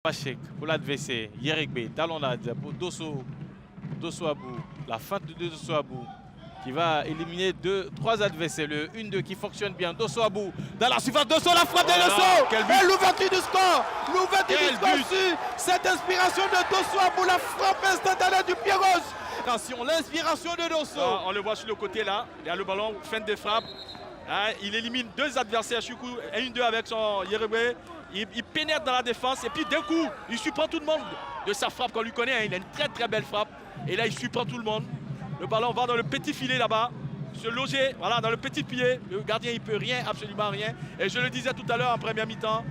Pachek pour l'adversaire, Yerekbe, talonnade pour Dosso Abou, la feinte de Dosso Abou qui va éliminer trois adversaires. Le 1-2 qui fonctionne bien, Dosso Abou dans la surface, Dosso, la frappe de Dosso et l'ouverture du score, sur cette inspiration de Dosso Abou, la frappe instantanée du pied gauche. Attention, l'inspiration de Dosso. On le voit sur le côté là, il y a le ballon, feinte de frappe. Il élimine deux adversaires, Choukou, 1-2 avec son Yerekbe. Il pénètre dans la défense et puis d'un coup, il surprend tout le monde de sa frappe qu'on lui connaît. Hein. Il a une très belle frappe. Et là, il surprend tout le monde. Le ballon va dans le petit filet là-bas, se loger voilà, dans le petit pied. Le gardien, il ne peut rien, absolument rien. Et je le disais tout à l'heure en première mi-temps,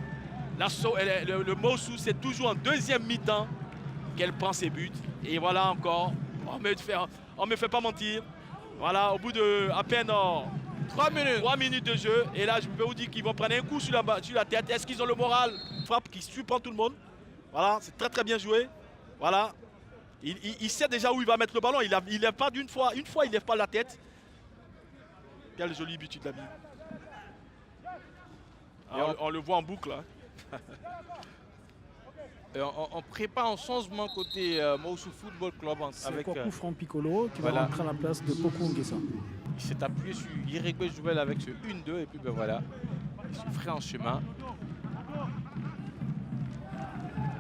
le Mossoul, c'est toujours en deuxième mi-temps qu'elle prend ses buts. Et voilà encore, on ne me fait pas mentir. Voilà, au bout de à peine 3 minutes de jeu. Et là, je peux vous dire qu'ils vont prendre un coup sur la tête. Est-ce qu'ils ont le moral? Frappe qui surprend tout le monde. Voilà, c'est très bien joué. Voilà. Il sait déjà où il va mettre le ballon. Il lève pas d'une fois. Une fois, il lève pas la tête. Quel joli but il a mis. On le voit en boucle. Hein. On prépare un changement côté Mossoul Football Club avec Kwaku Franck Piccolo qui va rentrer à la place de Poko Nguessa. Il s'est appuyé sur Yerekbe Jouvel avec ce 1-2 et puis ben voilà, il se ferait en chemin.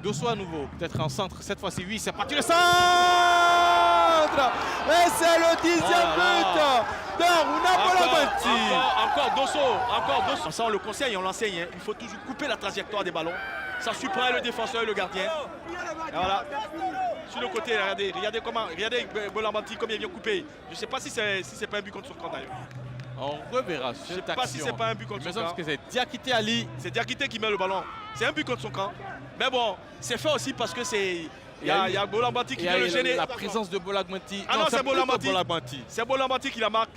Dosso à nouveau, peut-être en centre, cette fois-ci, oui, c'est parti le centre. Et c'est le 10e but de Runa Bolabanti. Encore Dosso. Ça, on le conseille, on l'enseigne. Hein. Il faut toujours couper la trajectoire des ballons. Ça surprend le défenseur et le gardien. Et voilà. Sur le côté, regardez Bolabanti comme il vient couper. Je ne sais pas si c'est pas un but contre son camp d'ailleurs. On reverra cette action. Je ne sais pas si c'est pas un but contre son camp. Parce que c'est Diakité Ali. C'est Diakité qui met le ballon. C'est un but contre son camp. Mais bon, c'est fait aussi parce que c'est... Il y a Bolabanti qui vient le gêner. La présence de Bolabanti. Ah non, c'est Bolabanti. C'est Bolabanti qui la marque.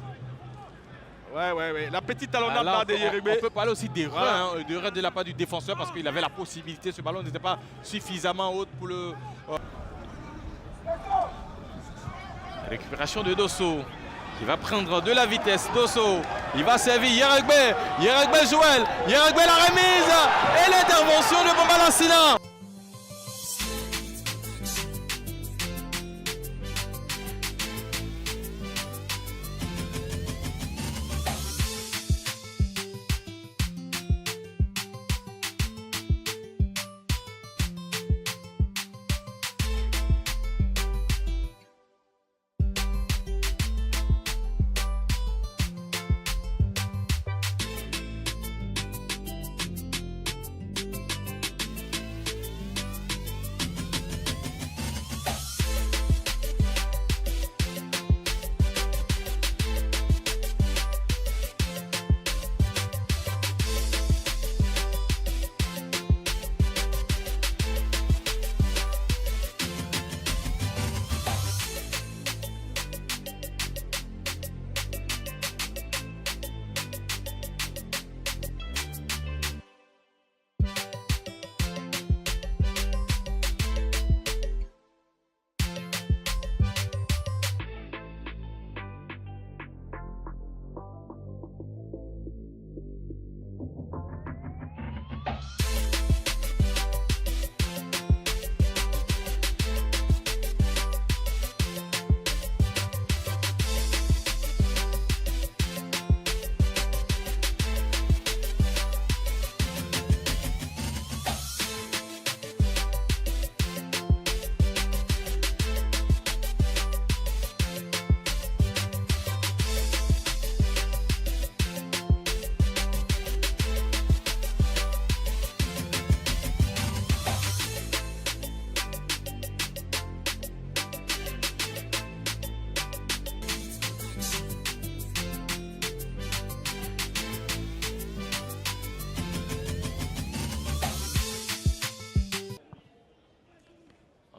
Ouais. La petite talonnade là de Yerekbe. On peut parler aussi d'erreur, voilà. De la part du défenseur parce qu'il avait la possibilité. Ce ballon n'était pas suffisamment haut pour le... Récupération de Dosso. Il va prendre de la vitesse. Dosso. Il va servir Yerekbe. Yerekbe Joël. Yerekbe la remise. Et l'intervention de Bamba Lassina.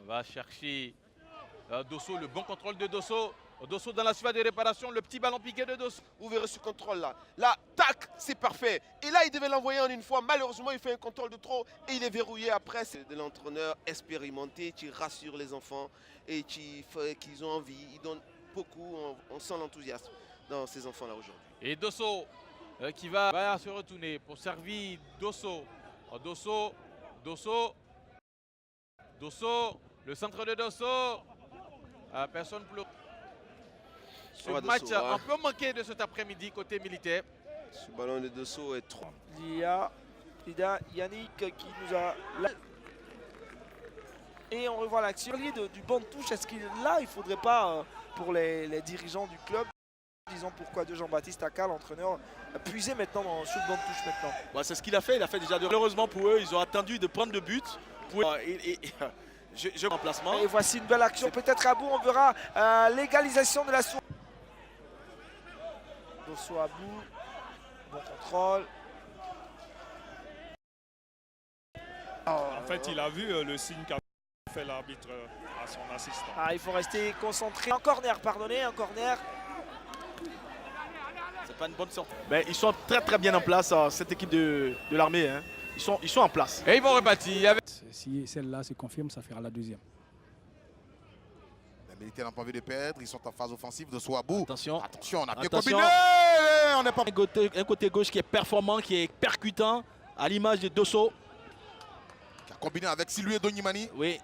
Va chercher Dosso, le bon contrôle de Dosso. Dosso dans la surface de réparation, le petit ballon piqué de Dosso. Vous verrez ce contrôle-là. Là, tac, c'est parfait. Et là, il devait l'envoyer en une fois. Malheureusement, il fait un contrôle de trop et il est verrouillé après. C'est de l'entraîneur expérimenté qui rassure les enfants et qui fait qu'ils ont envie. Il donne beaucoup, on sent l'enthousiasme dans ces enfants-là aujourd'hui. Et Dosso qui va se retourner pour servir Dosso. Dosso Dosso, le centre de Dosso. Personne pour le... Ce Ouais, match Dosso, ouais. un peu manqué de cet après-midi côté militaire. Ce ballon de Dosso est trop. Il y a Yannick qui nous a... Et on revoit l'action du banc de touche. Est-ce qu'il là, il ne faudrait pas, pour les dirigeants du club, disons pourquoi de Jean-Baptiste Aka, l'entraîneur, puiser maintenant sur le banc de touche maintenant. Ouais, c'est ce qu'il a fait. Il a fait déjà. Malheureusement pour eux, ils ont attendu de prendre le but. Pour... je remplacement. Et voici une belle action. Peut-être à bout, on verra l'égalisation de la source. Dosso à bout. Bon contrôle. En fait, il a vu le signe qu'a fait l'arbitre à son assistant. Ah, il faut rester concentré. Un corner, pardonnez, un corner. C'est pas une bonne sortie. Ben, ils sont très très bien en place, cette équipe de l'armée. Hein. Ils sont en place. Et ils vont rebâtir avec... Si celle-là se confirme, ça fera la deuxième. Les militaires n'ont pas envie de perdre, ils sont en phase offensive de Souabou. Attention. Attention, on a bien Attention. combiné. On n'est pas... Un côté gauche qui est performant, qui est percutant, à l'image de Dosso. Qui a combiné avec Silvio Donimani. Oui,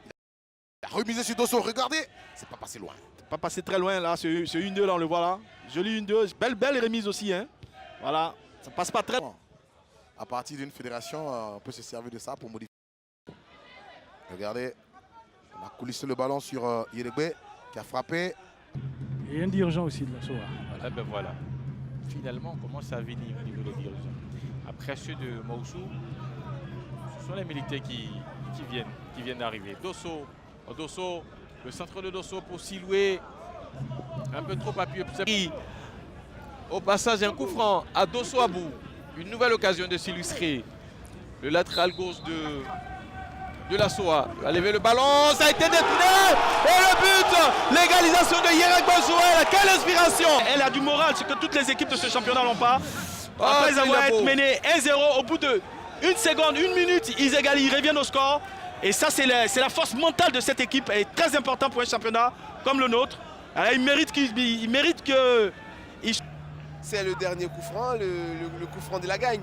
Il a remisé sur Dosso, regardez. C'est pas passé loin. c'est pas passé très loin là, c'est 1-2 là, on le voit là. Joli 1-2, belle remise aussi. Hein. Voilà, ça passe pas très loin. À partir d'une fédération, on peut se servir de ça pour modifier. Regardez, on a coulissé le ballon sur Yeregbe qui a frappé. Et un dirigeant aussi de la SOA. Ah ben voilà. Finalement, on commence à venir au niveau des dirigeants. Après ceux de Moussou, ce sont les militaires qui viennent d'arriver. Dosso, le centre de Dosso pour Siloué. Un peu trop appuyé. Au passage, un coup franc à Dosso à bout. Une nouvelle occasion de s'illustrer. Le latéral gauche de la SOA. Il va lever le ballon, ça a été détourné. Et le but, l'égalisation de Yerek Bojouel. Quelle inspiration! Elle a du moral, ce que toutes les équipes de ce championnat n'ont pas. Ah, Après c'est avoir la été beau. menés 1-0, au bout de 1 seconde, 1 minute, ils égalisent, ils reviennent au score. Et ça, c'est la force mentale de cette équipe. Elle est très importante pour un championnat comme le nôtre. Alors, il mérite que... C'est le dernier coup franc, le coup franc de la gagne.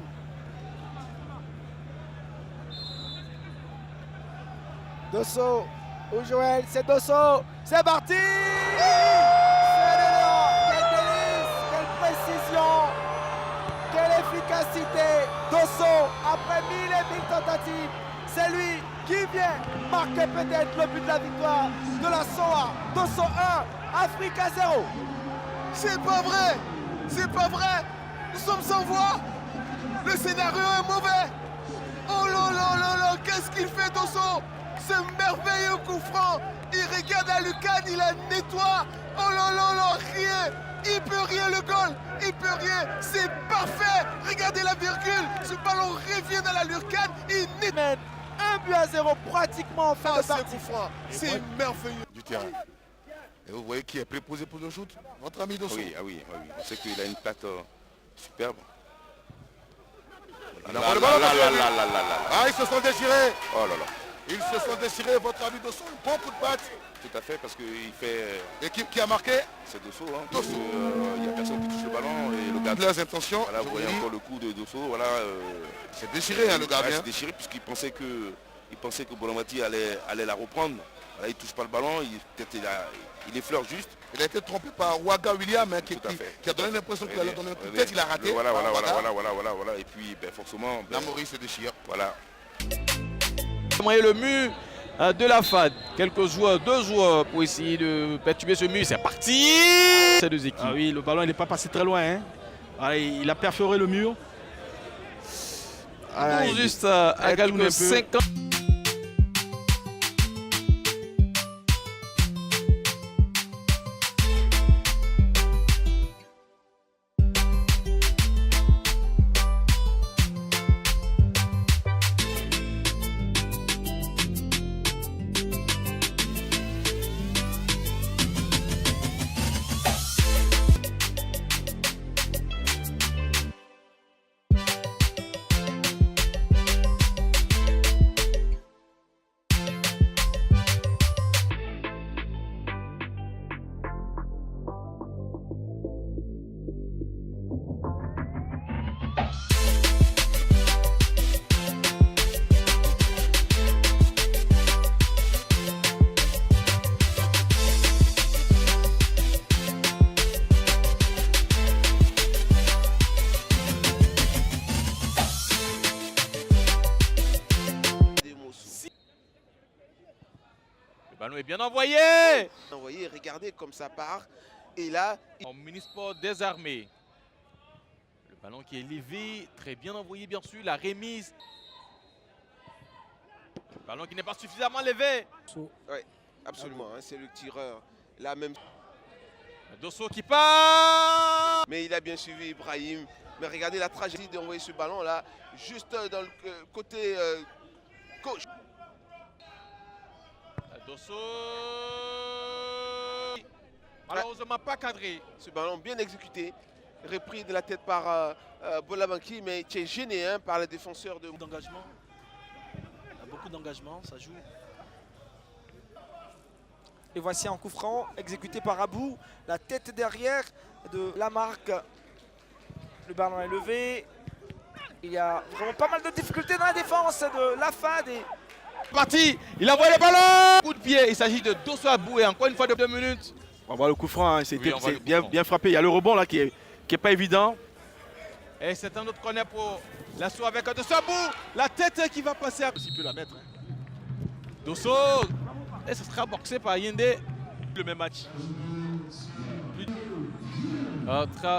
Dosso, ou Joël, c'est Dosso. C'est parti. C'est dedans. Quel délice, quelle précision, quelle efficacité. Dosso, après 1000 et 1000 tentatives, c'est lui qui vient marquer peut-être le but de la victoire de la SOA. Dosso 1, Africa 0. C'est pas vrai! C'est pas vrai! Nous sommes sans voix! Le scénario est mauvais! Oh là là là là! Qu'est-ce qu'il fait, Dosso? Ce merveilleux coup franc! Il regarde à Lucan, il la nettoie! Oh là là là! Rien! Il peut rien, le goal! Il peut rien! C'est parfait! Regardez la virgule! Ce ballon revient dans la Lucan! Il nettoie! 1-0 pratiquement en fin Ah, de ce partie. coup franc! C'est merveilleux! Du terrain. Et vous voyez qui est préposé pour le shoot? Votre ami Dosso. Oui, ah oui, ah oui. On sait qu'il a une patte superbe. Il envoie le ballon. Là. Ah, ils se sont déchirés. Oh là là. Ils se sont déchirés, votre ami Dosso. Bon coup de patte. Tout à fait, parce qu'il fait... Équipe qui a marqué. C'est Dosso, hein. Dosso. Il n'y a personne qui touche le ballon et le gardien... Leurs intentions. Voilà, vous voyez encore le coup de Dosso, voilà. C'est déchiré, hein, le gardien. C'est déchiré puisqu'il pensait que Bolamati allait la reprendre. Voilà, il ne touche pas le ballon, il effleure juste. Il a été trompé par Waga William, hein, qui a donné l'impression qu'il allait donner un coup de tête, il a raté. Voilà. Et puis, ben, forcément... La Maurice se déchire. Voilà. Le mur de la FAD. Quelques joueurs, 2 joueurs pour essayer de perturber ce mur. C'est parti! Ces deux équipes. Ah oui, le ballon, il n'est pas passé très loin. Hein. Voilà, il a perforé le mur. Ah, Tout juste à elle tourne un peu. quelques 50. ballon est bien envoyé. Vous voyez, regardez comme ça part. Et là, Omnisport désarmé. Le ballon qui est levé, très bien envoyé bien sûr, la remise. Le ballon qui n'est pas suffisamment levé. absolument, hein, c'est le tireur. Là même. Dosso qui part. Mais il a bien suivi Ibrahim. Mais regardez la tragédie d'envoyer ce ballon là, juste dans le côté gauche. Dosso. Malheureusement pas cadré. Ce ballon bien exécuté, repris de la tête par Bolabanki, mais qui est gêné hein, par les défenseurs de... D'engagement. Il y a beaucoup d'engagement, ça joue. Et voici un coup franc exécuté par Abou. La tête derrière de Lamarck. Le ballon est levé. Il y a vraiment pas mal de difficultés dans la défense de Lafad. Parti, il a envoyé le ballon. Coup de pied, il s'agit de Dosso Abou et encore une fois de 2 minutes. On va voir le coup franc, hein. C'est Oui, on voit le coup franc. bien frappé. Il y a le rebond là qui est pas évident. Et c'est un autre corner pour l'assaut avec Dosso Abou. La tête qui va passer à... Il peut la mettre. Hein. Dosso. Et ce sera boxé par Yende. Le même match.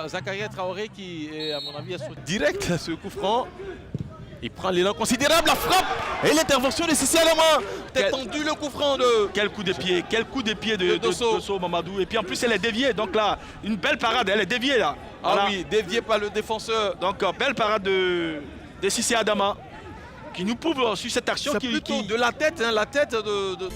Zakaria Traoré qui est à mon avis sur direct à ce coup franc. Il prend l'élan considérable, la frappe et l'intervention de Sissi Alama. T'es tendu le coup franc de... Quel coup de pied de Dosso Mamadou. Et puis en plus elle est déviée. Donc là, une belle parade, elle est déviée là. Ah voilà. oui, déviée par le défenseur. Donc belle parade de Sissi Adama qui nous prouve sur cette action C'est qui... plutôt de la tête, hein, la tête de...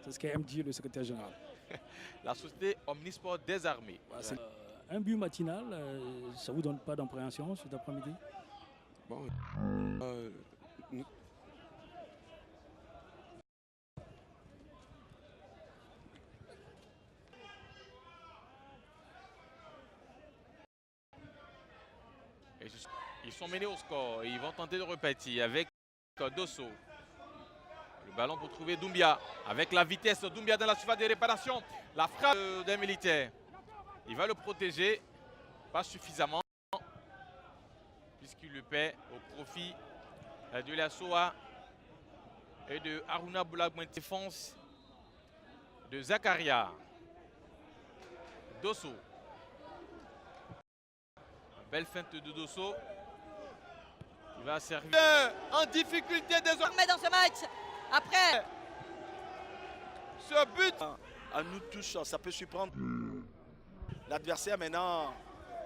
C'est ce qu'a dit le secrétaire général. La société Omnisport désarmée. C'est un but matinal, ça ne vous donne pas d'appréhension cet après-midi? Bon, Ils sont menés au score et ils vont tenter de repartir avec Dosso. Le ballon pour trouver Doumbia. Avec la vitesse, Doumbia dans la surface de réparation. La frappe des militaires. Il va le protéger, pas suffisamment, puisqu'il le paie au profit de la SOA et de Haruna Boulagouin. Défense de Zakaria. Dosso. Belle feinte de Dosso. Il va servir. En difficulté désormais. Mais dans ce match, après Ce but. À nous tous, ça peut surprendre. L'adversaire maintenant,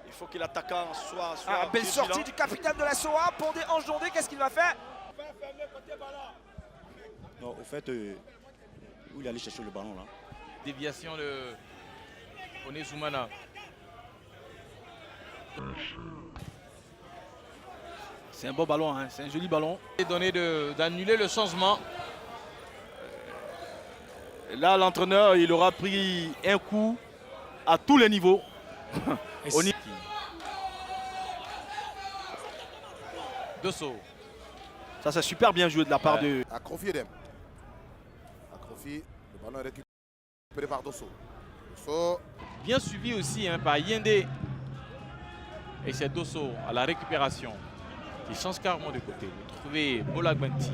il faut que l'attaquant soit belle vigilant. sortie du capitaine de la SOA. Pondé enjondé, qu'est-ce qu'il va faire? Non, au fait, où il allait chercher le ballon là? Déviation de Onezumana. C'est un beau ballon, hein, c'est un joli ballon. Et donné d'annuler le changement. Là, l'entraîneur, il aura pris un coup à tous les niveaux. Dosso. Ça, c'est super bien joué de la part de... Akrofi Edem. Akrofi, le ballon est récupéré par Dosso. Dosso. Bien suivi aussi par Yende. Et c'est Dosso à la récupération qui change carrément de côté. Vous trouvez Boulagouinti.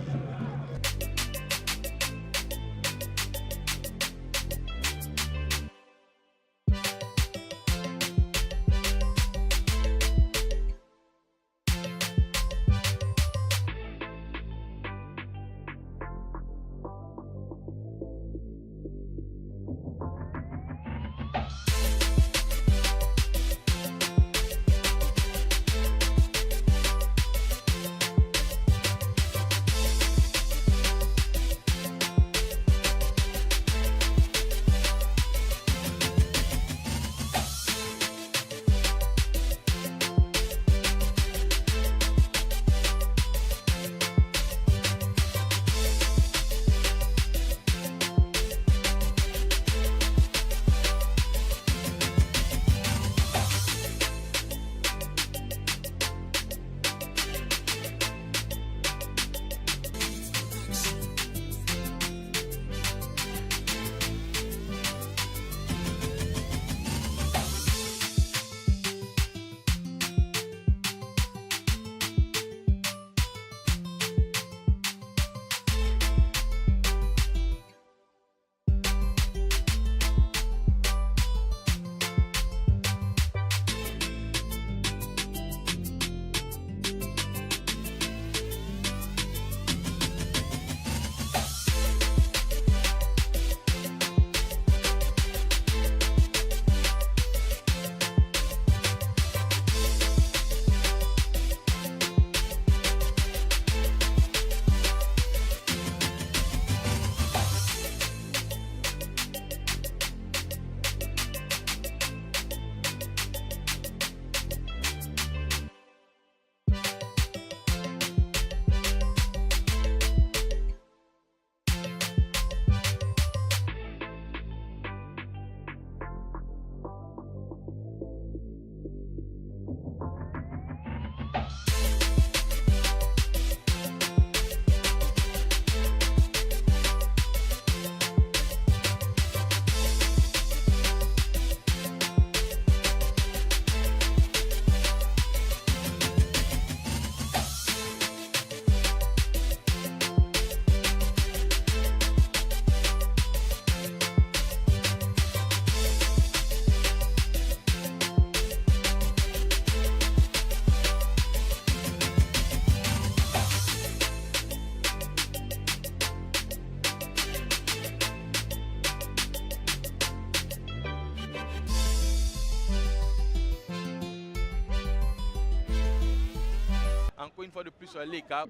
Encore une fois de plus, Leka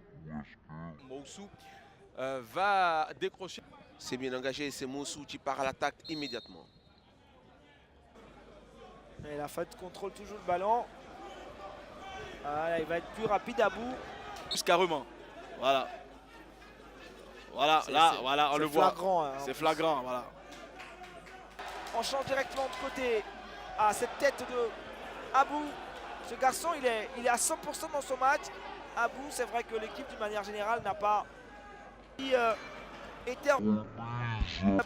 Moussou va décrocher. C'est bien engagé, c'est Moussou qui part à l'attaque immédiatement. Et la faute contrôle toujours le ballon. Ah, il va être plus rapide à bout. Plus carrément. Voilà. Voilà, là, voilà, on le voit. Flagrant, C'est flagrant, voilà. On change directement de côté à cette tête de Abou. Ce garçon, il est à 100% dans son match. Abou, c'est vrai que l'équipe, d'une manière générale, n'a pas été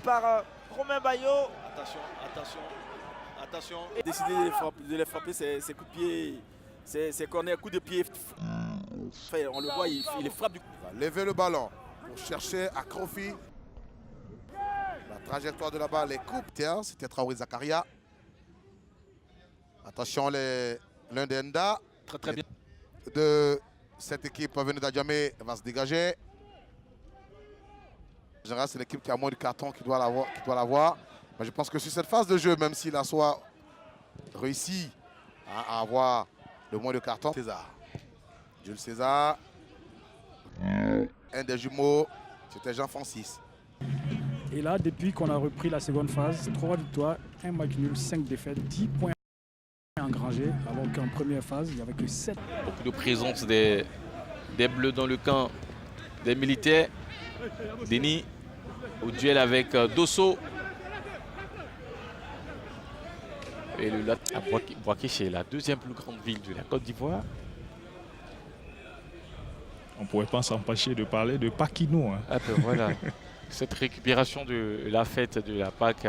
par Romain Bayo. Attention, attention, Attention, décider de les frapper, c'est coups de pied, c'est corner, coup de pied. Enfin, on le voit, il les frappe du coup. Il va lever le ballon pour chercher Akrofi. La trajectoire de la balle est coupe. C'était Traoré Zakaria. Attention, l'un des Nda. Très bien. De cette équipe venue d'Adjamé va se dégager. En général, c'est l'équipe qui a moins de cartons qui doit l'avoir. Mais je pense que sur cette phase de jeu, même s'il a soit réussi à avoir le moins de cartons, César. Jules César. Un des jumeaux, c'était Jean-Francis. Et là, depuis qu'on a repris la seconde phase, 3 victoires, 1 match nul, 5 défaites, 10 points engrangés, alors qu'en première phase, il n'y avait que 7. Beaucoup de présence des Bleus dans le camp des militaires. Denis au duel avec Dosso. Et le Bouaké, c'est la deuxième plus grande ville de la Côte d'Ivoire. On ne pourrait pas s'empêcher de parler de Pakino. Hein. Ah ben voilà, cette récupération de la fête de la Pâques